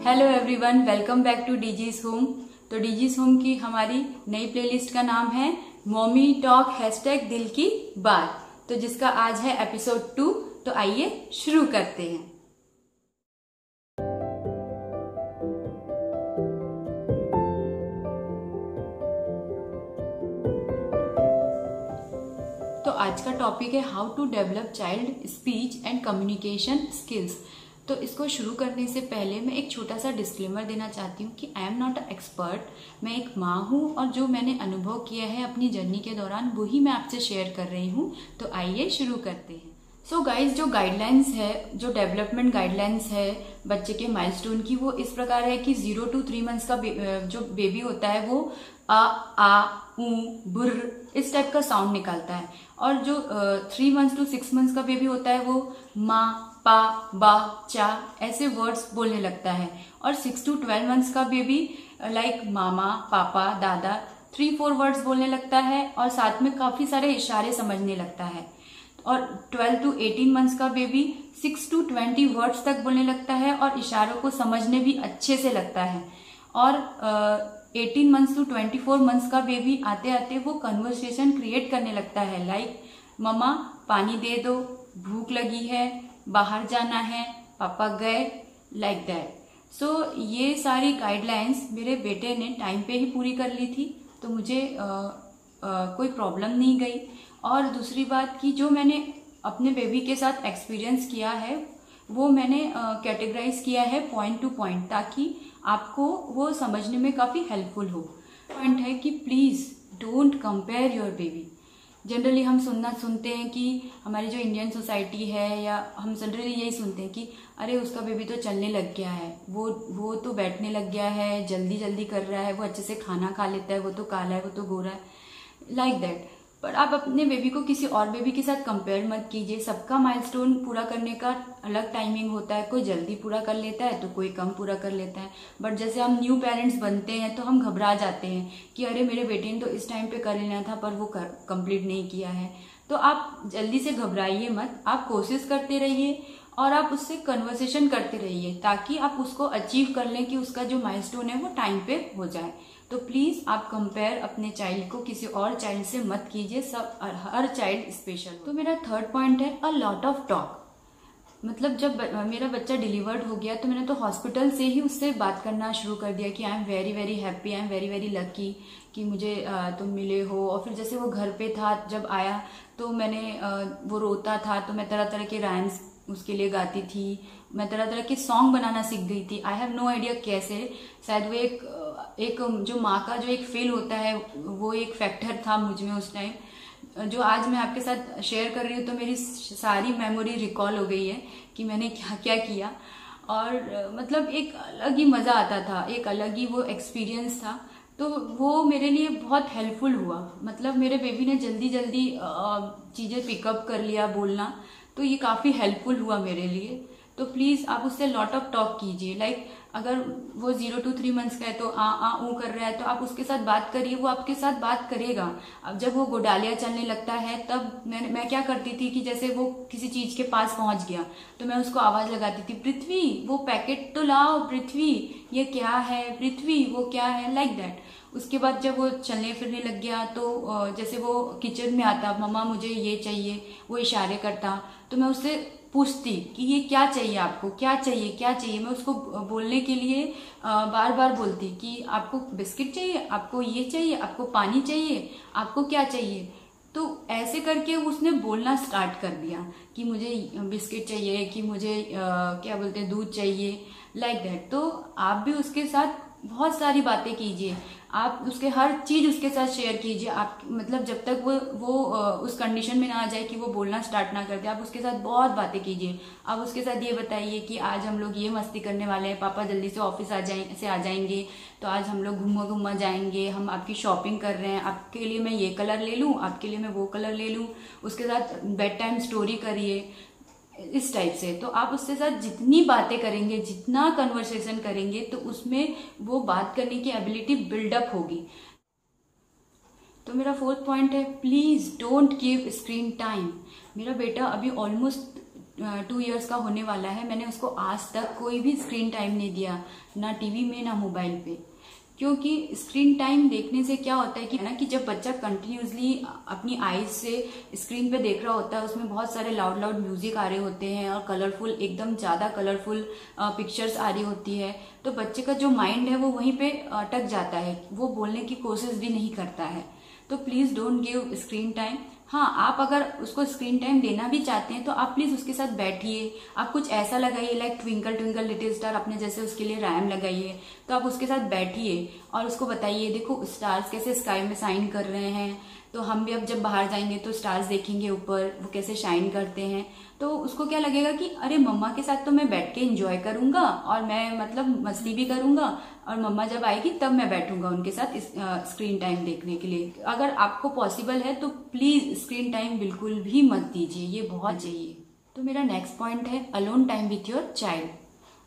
Hello everyone, welcome back to DG's home. तो DG's home की हमारी नई प्लेलिस्ट का नाम है मॉमी टॉक # दिल की बात, तो जिसका आज है एपिसोड 2। तो आइए शुरू करते हैं। तो आज का टॉपिक है how to develop child speech and communication skills. तो इसको शुरू करने से पहले मैं एक छोटा सा डिस्क्लेमर देना चाहती हूँ कि I am not a expert. मैं एक माँ हूँ और जो मैंने अनुभव किया है अपनी जर्नी के दौरान वही मैं आपसे शेयर कर रही हूँ। तो आइए शुरू करते हैं। सो गाइज, जो गाइडलाइंस है, जो डेवलपमेंट गाइडलाइंस है बच्चे के माइलस्टोन की, वो इस प्रकार है कि 0 to 3 मंथ्स का जो बेबी होता है वो आ ऊ बुर्र इस टाइप का साउंड निकालता है, और जो 3 मंथ्स to 6 मंथ्स का बेबी होता है वो माँ पा बा चा ऐसे वर्ड्स बोलने लगता है, और 6 to 12 मंथ्स का बेबी लाइक मामा पापा दादा 3-4 वर्ड्स बोलने लगता है, और साथ में काफी सारे इशारे समझने लगता है। और 12 to 18 मंथ्स का बेबी 6 to 20 वर्ड्स तक बोलने लगता है और इशारों को समझने भी अच्छे से लगता है। और 18 मंथ्स to 24 मंथ्स का बेबी आते आते वो कन्वर्सेशन क्रिएट करने लगता है, लाइक मम्मा पानी दे दो, भूख लगी है, बाहर जाना है, पापा गए, लाइक दैट। सो ये सारी गाइडलाइंस मेरे बेटे ने टाइम पे ही पूरी कर ली थी, तो मुझे कोई प्रॉब्लम नहीं गई। और दूसरी बात कि जो मैंने अपने बेबी के साथ एक्सपीरियंस किया है वो मैंने कैटेगराइज किया है पॉइंट टू पॉइंट, ताकि आपको वो समझने में काफ़ी हेल्पफुल हो। पॉइंट है कि please don't compare your baby. Generally हम सुनते हैं कि हमारी जो इंडियन सोसाइटी है, या हम जनरली यही सुनते हैं कि अरे उसका बेबी तो चलने लग गया है, वो तो बैठने लग गया है, जल्दी जल्दी कर रहा है, वो अच्छे से खाना खा लेता है, वो तो काला है, वो तो गोरा है, लाइक दैट। पर आप अपने बेबी को किसी और बेबी के साथ कंपेयर मत कीजिए। सबका माइलस्टोन पूरा करने का अलग टाइमिंग होता है, कोई जल्दी पूरा कर लेता है तो कोई कम पूरा कर लेता है। बट जैसे हम न्यू पेरेंट्स बनते हैं तो हम घबरा जाते हैं कि अरे मेरे बेटे ने तो इस टाइम पे कर लेना था पर वो कंप्लीट नहीं किया है। तो आप जल्दी से घबराइए मत, आप कोशिश करते रहिए और आप उससे कन्वर्सेशन करते रहिए, ताकि आप उसको अचीव कर लें कि उसका जो माइलस्टोन है वो टाइम पे हो जाए। तो प्लीज आप कंपेयर अपने चाइल्ड को किसी और चाइल्ड से मत कीजिए, सब हर चाइल्ड स्पेशल। तो मेरा थर्ड पॉइंट है अ लॉट ऑफ टॉक। मतलब जब मेरा बच्चा डिलीवर्ड हो गया तो मैंने तो हॉस्पिटल से ही उससे बात करना शुरू कर दिया कि I am very very happy, I am very very lucky कि मुझे तुम मिले हो। और फिर जैसे वो घर पे था, जब आया तो मैंने वो रोता था तो मैं तरह तरह के राइम्स उसके लिए गाती थी, मैं तरह तरह के सॉन्ग बनाना सीख गई थी। आई हैव नो आइडिया कैसे, शायद वो एक जो माँ का जो एक फील होता है वो एक फैक्टर था मुझ में उस टाइम, जो आज मैं आपके साथ शेयर कर रही हूँ। तो मेरी सारी मेमोरी रिकॉल हो गई है कि मैंने क्या क्या किया, और मतलब एक अलग ही मजा आता था, एक अलग ही वो एक्सपीरियंस था। तो वो मेरे लिए बहुत हेल्पफुल हुआ। मतलब मेरे बेबी ने जल्दी जल्दी चीजें पिकअप कर लिया बोलना, तो ये काफी हेल्पफुल हुआ मेरे लिए। तो प्लीज आप उससे लॉट ऑफ टॉक कीजिए, लाइक अगर वो 0 to 3 मंथ्स का है तो आ ऊ कर रहा है तो आप उसके साथ बात करिए, वो आपके साथ बात करेगा। अब जब वो गोडालिया चलने लगता है तब मैं क्या करती थी कि जैसे वो किसी चीज के पास पहुंच गया तो मैं उसको आवाज लगाती थी, पृथ्वी वो पैकेट तो लाओ, पृथ्वी ये क्या है, पृथ्वी वो क्या है, लाइक दैट। उसके बाद जब वो चलने फिरने लग गया तो जैसे वो किचन में आता, मम्मा मुझे ये चाहिए, वो इशारे करता, तो मैं उससे पूछती कि ये क्या चाहिए आपको, क्या चाहिए क्या चाहिए। मैं उसको बोलने के लिए बार बार बोलती कि आपको बिस्किट चाहिए, आपको ये चाहिए, आपको पानी चाहिए, आपको क्या चाहिए। तो ऐसे करके उसने बोलना स्टार्ट कर दिया कि मुझे बिस्किट चाहिए, कि मुझे क्या बोलते हैं दूध चाहिए, लाइक दैट। तो आप भी उसके साथ बहुत सारी बातें कीजिए, आप उसके हर चीज उसके साथ शेयर कीजिए। आप मतलब जब तक वो उस कंडीशन में ना आ जाए कि वो बोलना स्टार्ट ना कर दे, आप उसके साथ बहुत बातें कीजिए। आप उसके साथ ये बताइए कि आज हम लोग ये मस्ती करने वाले हैं, पापा जल्दी से ऑफिस आ जाएंगे तो आज हम लोग घूमा जाएंगे, हम आपकी शॉपिंग कर रहे हैं, आपके लिए मैं ये कलर ले लूं, आपके लिए मैं वो कलर ले लूं। उसके साथ बेड टाइम स्टोरी करिए, इस टाइप से। तो आप उसके साथ जितनी बातें करेंगे, जितना कन्वर्सेशन करेंगे, तो उसमें वो बात करने की एबिलिटी बिल्डअप होगी। तो मेरा फोर्थ पॉइंट है please don't give screen time. मेरा बेटा अभी ऑलमोस्ट 2 इयर्स का होने वाला है, मैंने उसको आज तक कोई भी स्क्रीन टाइम नहीं दिया, ना टीवी में ना मोबाइल पे। क्योंकि स्क्रीन टाइम देखने से क्या होता है कि जब बच्चा कंटिन्यूसली अपनी आईज से स्क्रीन पे देख रहा होता है, उसमें बहुत सारे लाउड लाउड म्यूजिक आ रहे होते हैं और कलरफुल, एकदम ज्यादा कलरफुल पिक्चर्स आ रही होती है, तो बच्चे का जो माइंड है वो वहीं पे अटक जाता है, वो बोलने की कोशिश भी नहीं करता है। तो please don't give screen time. हाँ, आप अगर उसको स्क्रीन टाइम देना भी चाहते हैं तो आप प्लीज उसके साथ बैठिए, आप कुछ ऐसा लगाइए like twinkle twinkle little star, अपने जैसे उसके लिए राइम लगाइए, तो आप उसके साथ बैठिए और उसको बताइए देखो स्टार्स कैसे स्काई में शाइन कर रहे हैं, तो हम भी अब जब बाहर जाएंगे तो स्टार्स देखेंगे ऊपर, वो कैसे शाइन करते हैं। तो उसको क्या लगेगा कि अरे मम्मा के साथ तो मैं बैठ के एंजॉय करूंगा और मैं मतलब मस्ती भी करूंगा, और मम्मा जब आएगी तब मैं बैठूंगा उनके साथ स्क्रीन टाइम देखने के लिए। अगर आपको पॉसिबल है तो प्लीज स्क्रीन टाइम बिल्कुल भी मत दीजिए, ये बहुत चाहिए। तो मेरा नेक्स्ट पॉइंट है alone time with your child.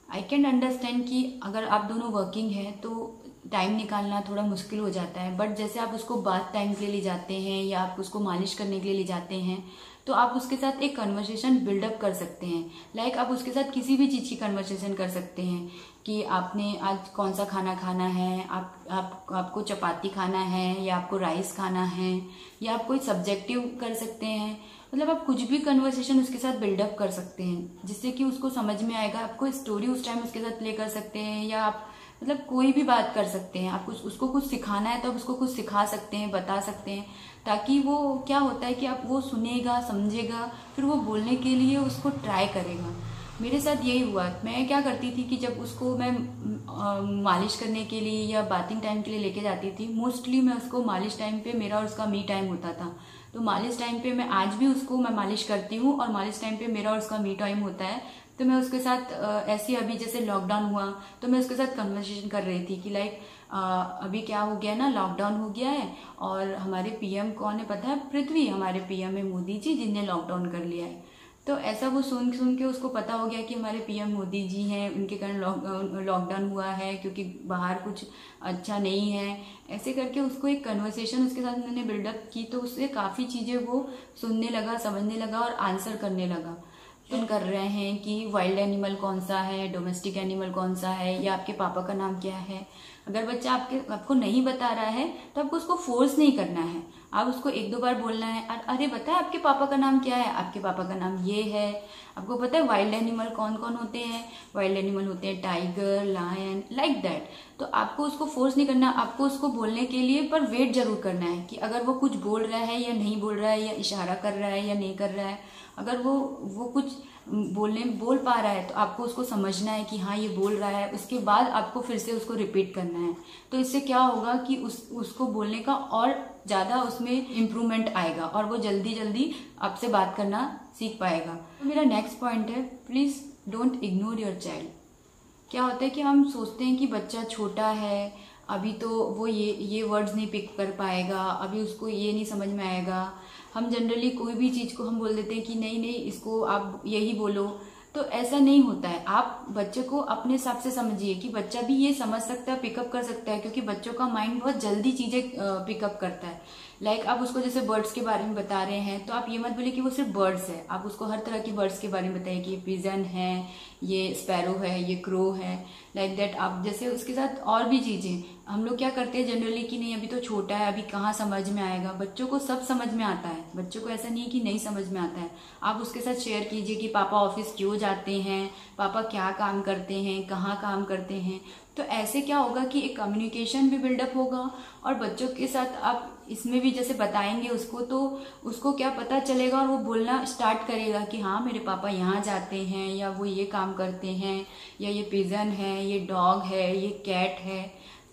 I can understand कि अगर आप दोनों वर्किंग है तो टाइम निकालना थोड़ा मुश्किल हो जाता है, बट जैसे आप उसको बाथ टाइम के लिए ले जाते हैं या आप उसको मालिश करने के लिए ले जाते हैं, तो आप उसके साथ एक कन्वर्सेशन बिल्डअप कर सकते हैं। लाइक आप उसके साथ किसी भी चीज की कन्वर्सेशन कर सकते हैं कि आपने आज कौन सा खाना खाना है, आपको चपाती खाना है या आपको राइस खाना है, या आप कोई सब्जेक्टिव कर सकते हैं। मतलब आप कुछ भी कन्वर्सेशन उसके साथ बिल्डअप कर सकते हैं जिससे कि उसको समझ में आएगा। आपको स्टोरी उस टाइम उसके साथ प्ले कर सकते हैं, या आप मतलब कोई भी बात कर सकते हैं। आप उसको कुछ सिखाना है तो आप उसको कुछ सिखा सकते हैं, बता सकते हैं, ताकि वो क्या होता है कि आप वो सुनेगा, समझेगा, फिर वो बोलने के लिए उसको ट्राई करेगा। मेरे साथ यही हुआ। मैं क्या करती थी कि जब उसको मैं मालिश करने के लिए या बाथिंग टाइम के लिए लेके जाती थी, मोस्टली मैं उसको मालिश टाइम पे मेरा और उसका मी टाइम होता था। तो मालिश टाइम पे मैं आज भी उसको मैं मालिश करती हूँ और मालिश टाइम पे मेरा और उसका मी टाइम होता है। तो मैं उसके साथ ऐसे अभी जैसे लॉकडाउन हुआ तो मैं उसके साथ कन्वर्सेशन कर रही थी कि लाइक अभी क्या हो गया ना, लॉकडाउन हो गया है और हमारे पीएम कौन है पता है? पृथ्वी। हमारे पीएम है मोदी जी, जिनने लॉकडाउन कर लिया है। तो ऐसा वो सुन के उसको पता हो गया कि हमारे पीएम मोदी जी हैं, उनके कारण लॉकडाउन हुआ है क्योंकि बाहर कुछ अच्छा नहीं है। ऐसे करके उसको एक कन्वर्सेशन उसके साथ मैंने बिल्डअप की, तो उससे काफ़ी चीज़ें वो सुनने लगा, समझने लगा और आंसर करने लगा। कर रहे हैं कि वाइल्ड एनिमल कौन सा है, डोमेस्टिक एनिमल कौन सा है, या आपके पापा का नाम क्या है। अगर बच्चा आपको नहीं बता रहा है तो आपको उसको फोर्स नहीं करना है। आप उसको 1-2 बार बोलना है, अरे बता आपके पापा का नाम क्या है? आपके पापा का नाम ये है। आपको पता है वाइल्ड एनिमल कौन कौन होते हैं? वाइल्ड एनिमल होते हैं टाइगर, लायन, लाइक दैट। तो आपको उसको फोर्स नहीं करना, आपको उसको बोलने के लिए पर वेट जरूर करना है कि अगर वो कुछ बोल रहा है या नहीं बोल रहा है, या इशारा कर रहा है या नहीं कर रहा है। अगर वो कुछ बोल पा रहा है तो आपको उसको समझना है कि हाँ ये बोल रहा है, उसके बाद आपको फिर से उसको रिपीट करना है। तो इससे क्या होगा कि उसको बोलने का और ज्यादा उसमें इम्प्रूवमेंट आएगा और वो जल्दी आपसे बात करना सीख पाएगा। तो मेरा नेक्स्ट पॉइंट है, please don't ignore your child. क्या होता है कि हम सोचते हैं कि बच्चा छोटा है, अभी तो वो ये वर्ड्स नहीं पिक कर पाएगा, अभी उसको ये नहीं समझ में आएगा। हम जनरली कोई भी चीज को हम बोल देते हैं कि नहीं इसको आप यही बोलो, तो ऐसा नहीं होता है। आप बच्चे को अपने हिसाब से समझिए कि बच्चा भी ये समझ सकता है, पिकअप कर सकता है, क्योंकि बच्चों का माइंड बहुत जल्दी चीजें पिकअप करता है। लाइक आप उसको जैसे बर्ड्स के बारे में बता रहे हैं तो आप ये मत बोलिए कि वो सिर्फ बर्ड्स है, आप उसको हर तरह की बर्ड्स के बारे में बताइए कि ये पिजन है, ये स्पैरो है, ये क्रो है, लाइक दैट। आप जैसे उसके साथ और भी चीजें, हम लोग क्या करते हैं जनरली कि नहीं अभी तो छोटा है, अभी कहाँ समझ में आएगा। बच्चों को सब समझ में आता है, बच्चों को ऐसा नहीं है कि नहीं समझ में आता है। आप उसके साथ शेयर कीजिए कि पापा ऑफिस क्यों जाते हैं, पापा क्या काम करते हैं, कहाँ काम करते हैं। तो ऐसे क्या होगा कि एक कम्युनिकेशन भी बिल्डअप होगा, और बच्चों के साथ आप इसमें भी जैसे बताएंगे उसको तो उसको क्या पता चलेगा और वो बोलना स्टार्ट करेगा कि हाँ मेरे पापा यहाँ जाते हैं, या वो ये काम करते हैं, या ये पिजन है, ये डॉग है, ये कैट है।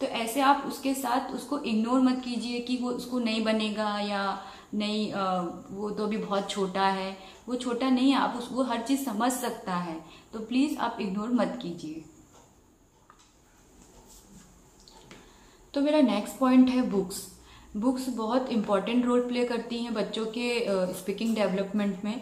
तो ऐसे आप उसके साथ उसको इग्नोर मत कीजिए कि वो उसको नहीं बनेगा या नहीं, वो तो अभी बहुत छोटा है। वो छोटा नहीं है, आप वो हर चीज समझ सकता है, तो प्लीज आप इग्नोर मत कीजिए। तो मेरा नेक्स्ट पॉइंट है बुक्स। बुक्स बहुत इंपॉर्टेंट रोल प्ले करती हैं बच्चों के स्पीकिंग डेवलपमेंट में।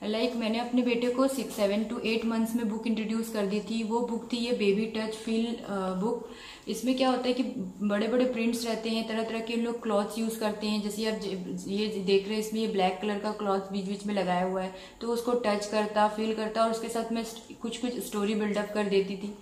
लाइक मैंने अपने बेटे को 7 to 8 मंथ्स में बुक इंट्रोड्यूस कर दी थी। वो बुक थी ये बेबी टच फील बुक। इसमें क्या होता है कि बड़े बड़े प्रिंट्स रहते हैं, तरह तरह के लोग क्लॉथ्स यूज करते हैं। जैसे आप ये देख रहे हैं, इसमें ये ब्लैक कलर का क्लॉथ बीच बीच में लगाया हुआ है, तो उसको टच करता, फील करता और उसके साथ मैं कुछ स्टोरी बिल्डअप कर देती थी।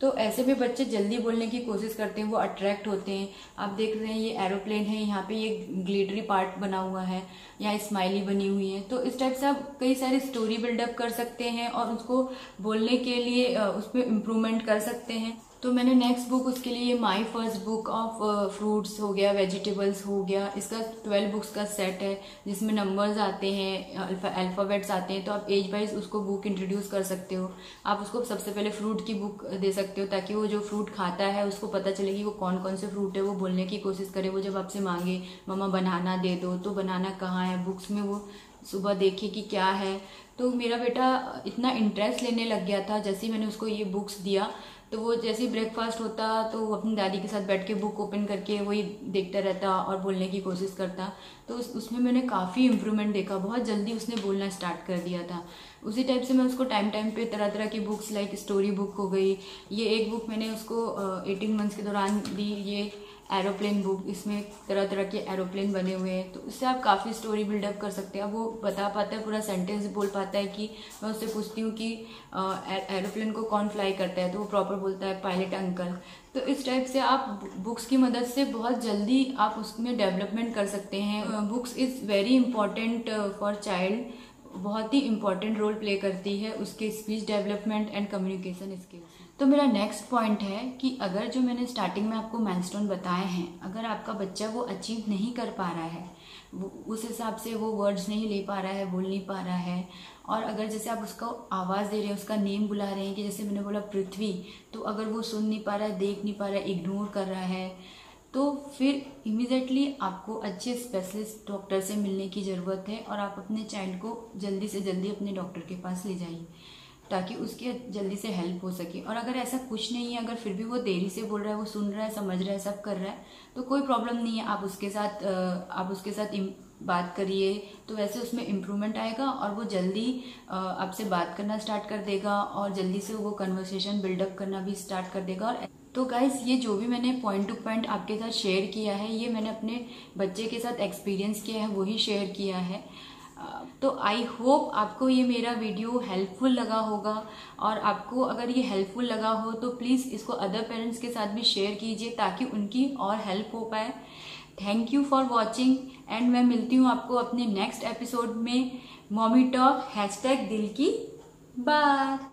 तो ऐसे में बच्चे जल्दी बोलने की कोशिश करते हैं, वो अट्रैक्ट होते हैं। आप देख रहे हैं ये एरोप्लेन है, यहाँ पे ये ग्लिटरी पार्ट बना हुआ है, यहाँ स्माइली बनी हुई है। तो इस टाइप से आप कई सारी स्टोरी बिल्डअप कर सकते हैं और उसको बोलने के लिए उसमें इम्प्रूवमेंट कर सकते हैं। तो मैंने नेक्स्ट बुक उसके लिए my first book of fruits हो गया, वेजिटेबल्स हो गया। इसका 12 बुक्स का सेट है जिसमें नंबर्स आते हैं, अल्फ़ाबेट्स आते हैं। तो आप एज वाइज उसको बुक इंट्रोड्यूस कर सकते हो। आप उसको सबसे पहले फ्रूट की बुक दे सकते हो ताकि वो जो फ्रूट खाता है उसको पता चले कि वो कौन कौन से फ्रूट है, वो बोलने की कोशिश करे। वो जब आपसे मांगे मम्मा बनाना दे दो, तो बनाना कहाँ है बुक्स में, वो सुबह देखे कि क्या है। तो मेरा बेटा इतना इंटरेस्ट लेने लग गया था जैसे ही मैंने उसको ये बुक्स दिया। तो वो जैसे ही ब्रेकफास्ट होता तो वो अपनी दादी के साथ बैठ के बुक ओपन करके वही देखता रहता और बोलने की कोशिश करता। तो उसमें मैंने काफ़ी इम्प्रूवमेंट देखा, बहुत जल्दी उसने बोलना स्टार्ट कर दिया था। उसी टाइप से मैं उसको टाइम टाइम पे तरह तरह की बुक्स, लाइक स्टोरी बुक हो गई, ये एक बुक मैंने उसको 18 मंथ्स के दौरान दी, ये एरोप्लेन बुक। इसमें तरह तरह के एरोप्लेन बने हुए हैं, तो इससे आप काफ़ी स्टोरी बिल्डअप कर सकते हैं। अब वो बता पाता है, पूरा सेंटेंस बोल पाता है। कि मैं उससे पूछती हूँ कि एरोप्लेन को कौन फ्लाई करता है, तो वो प्रॉपर बोलता है पायलट अंकल। तो इस टाइप से आप बुक्स की मदद से बहुत जल्दी आप उसमें डेवलपमेंट कर सकते हैं। Books is very important for child, बहुत ही इंपॉर्टेंट रोल प्ले करती है उसके speech development and communication skills. तो मेरा नेक्स्ट पॉइंट है कि अगर जो मैंने स्टार्टिंग में आपको माइलस्टोन बताए हैं, अगर आपका बच्चा वो अचीव नहीं कर पा रहा है, वो उस हिसाब से वो वर्ड्स नहीं ले पा रहा है, बोल नहीं पा रहा है, और अगर जैसे आप उसको आवाज़ दे रहे हैं, उसका नेम बुला रहे हैं कि जैसे मैंने बोला पृथ्वी, तो अगर वो सुन नहीं पा रहा है, देख नहीं पा रहा है, इग्नोर कर रहा है, तो फिर इमीडिएटली आपको अच्छे स्पेशलिस्ट डॉक्टर से मिलने की ज़रूरत है। और आप अपने चाइल्ड को जल्दी से जल्दी अपने डॉक्टर के पास ले जाइए ताकि उसके जल्दी से हेल्प हो सके। और अगर ऐसा कुछ नहीं है, अगर फिर भी वो देरी से बोल रहा है, वो सुन रहा है, समझ रहा है, सब कर रहा है, तो कोई प्रॉब्लम नहीं है। आप उसके साथ बात करिए, तो वैसे उसमें इम्प्रूवमेंट आएगा और वो जल्दी आपसे बात करना स्टार्ट कर देगा और जल्दी से वो कन्वर्सेशन बिल्डअप करना भी स्टार्ट कर देगा। और तो गाइस, ये जो भी मैंने पॉइंट टू पॉइंट आपके साथ शेयर किया है, ये मैंने अपने बच्चे के साथ एक्सपीरियंस किया है, वही शेयर किया है। तो आई होप आपको ये मेरा वीडियो हेल्पफुल लगा होगा। और आपको अगर ये हेल्पफुल लगा हो तो प्लीज़ इसको अदर पेरेंट्स के साथ भी शेयर कीजिए ताकि उनकी और हेल्प हो पाए। Thank you for watching and मैं मिलती हूँ आपको अपने नेक्स्ट एपिसोड में। मॉमी टॉक #दिल की बात।